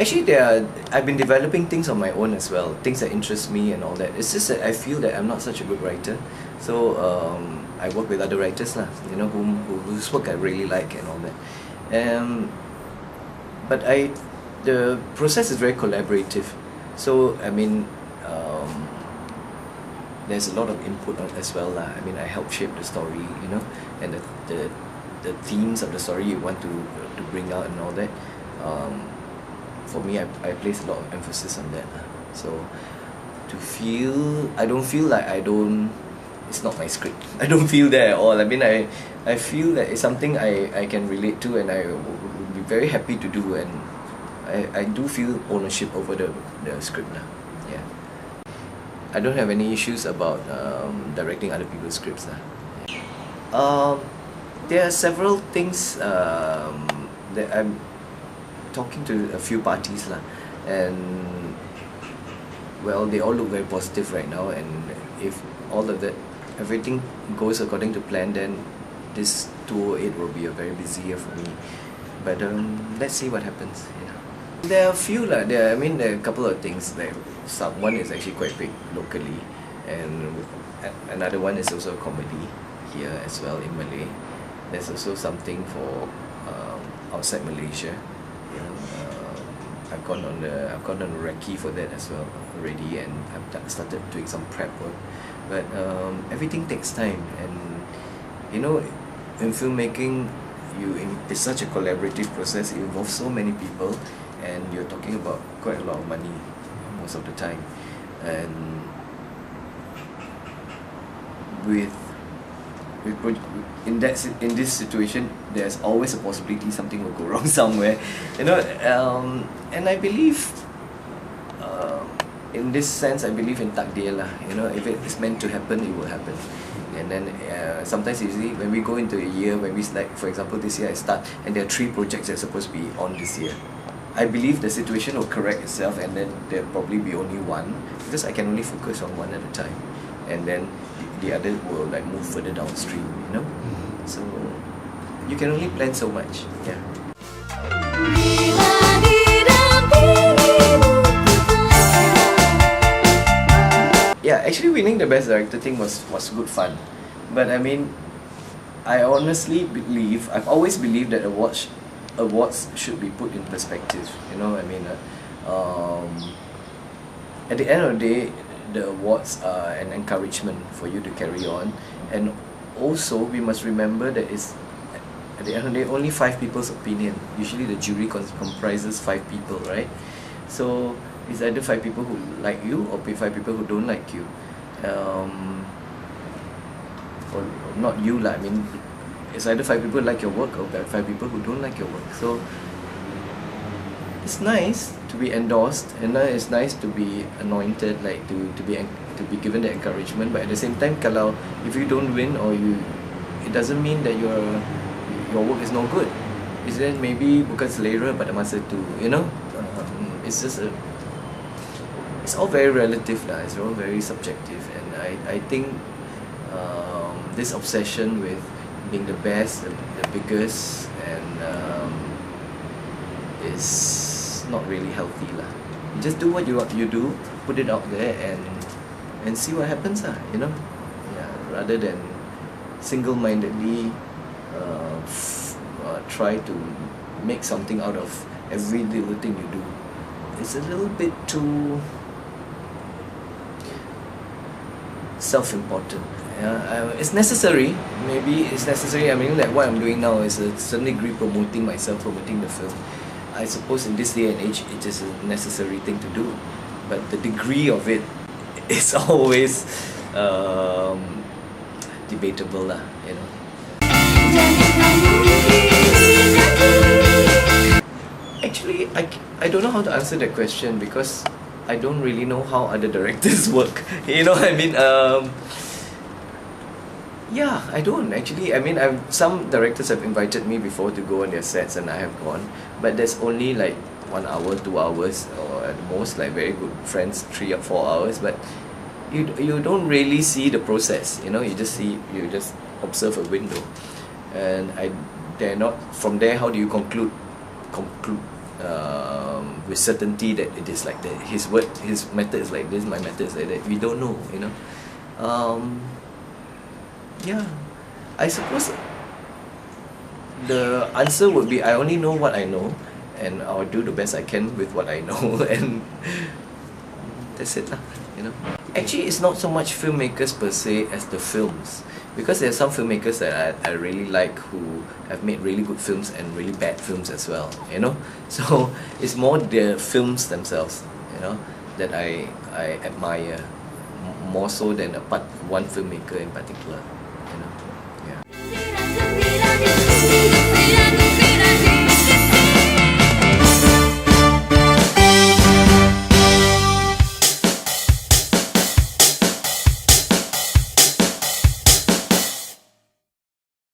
Actually, I've been developing things on my own as well, things that interest me and all that. It's just that I feel that I'm not such a good writer, so I work with other writers lah, you know, whose work I really like and all that. But the process is very collaborative, so I mean, there's a lot of input as well lah. I mean, I help shape the story, you know, and the themes of the story you want to bring out and all that. For me, I place a lot of emphasis on that. So I don't feel like it's not my script. I don't feel that at all. I mean, I feel that it's something I can relate to and I would be very happy to do, and I do feel ownership over the script now. Yeah. I don't have any issues about directing other people's scripts. There are several things that I'm talking to a few parties lah, and well, they all look very positive right now, and if all of that, everything goes according to plan, then this 2008 will be a very busy year for me. But let's see what happens. Yeah. There are a few lah. There are a couple of things. Like one is actually quite big locally, and another one is also a comedy here as well in Malay. There's also something for outside Malaysia. You know, I've gone on the recce for that as well already, and I've started doing some prep work. But everything takes time, and you know, in filmmaking, it's such a collaborative process. It involves so many people, and you're talking about quite a lot of money most of the time. And in this situation, there's always a possibility something will go wrong somewhere, you know. And I believe, in this sense, I believe in takdir lah. You know, if it is meant to happen, it will happen. And then sometimes you see, when we go into a year, when we, like for example this year I start, and there are 3 projects that are supposed to be on this year, I believe the situation will correct itself, and then there'll probably be only one, because I can only focus on one at a time, and then the other will like move further downstream, you know. So you can only plan so much. Yeah. Yeah, actually winning the Best Director thing was good fun, but I mean, I honestly believe, I've always believed that awards should be put in perspective. You know, I mean, at the end of the day, the awards are an encouragement for you to carry on, and also we must remember that it's, at the end of the day, only 5 people's opinion. Usually the jury comprises 5 people, right? So it's either 5 people who like you or 5 people who don't like you, or not you lah. I mean, it's either 5 people who like your work or 5 people who don't like your work. So it's nice to be endorsed, and it's nice to be anointed, like to be given the encouragement. But at the same time, if you don't win, or it doesn't mean that your work is no good. It's then maybe bukan selera pada masa tu, you know. It's just it's all very relative lah. It's all very subjective, and I think this obsession with being the best, the biggest, and is not really healthy lah. You just do what you do, put it out there, and see what happens lah, you know. Yeah, rather than single-mindedly try to make something out of every little thing you do. It's a little bit too self-important. Yeah, it's necessary. Maybe it's necessary. I mean, like what I'm doing now is a certain degree promoting myself, promoting the film. I suppose in this day and age, it is a necessary thing to do. But the degree of it is always debatable lah, you know. Actually, I don't know how to answer that question, because I don't really know how other directors work. You know what I mean? Yeah, I don't actually. I mean, some directors have invited me before to go on their sets, and I have gone. But there's only like 1 hour, 2 hours, or at most like very good friends, 3 or 4 hours. But you don't really see the process. You know, you just observe a window, and they're not from there. How do you conclude with certainty that it is like that. His method is like this, my method is like that. We don't know, you know. Yeah, I suppose the answer would be I only know what I know, and I'll do the best I can with what I know, and that's it lah, you know. Actually, it's not so much filmmakers per se as the films, because there are some filmmakers that I really like who have made really good films and really bad films as well, you know. So it's more the films themselves, you know, that I admire more so than one filmmaker in particular, you know. Yeah.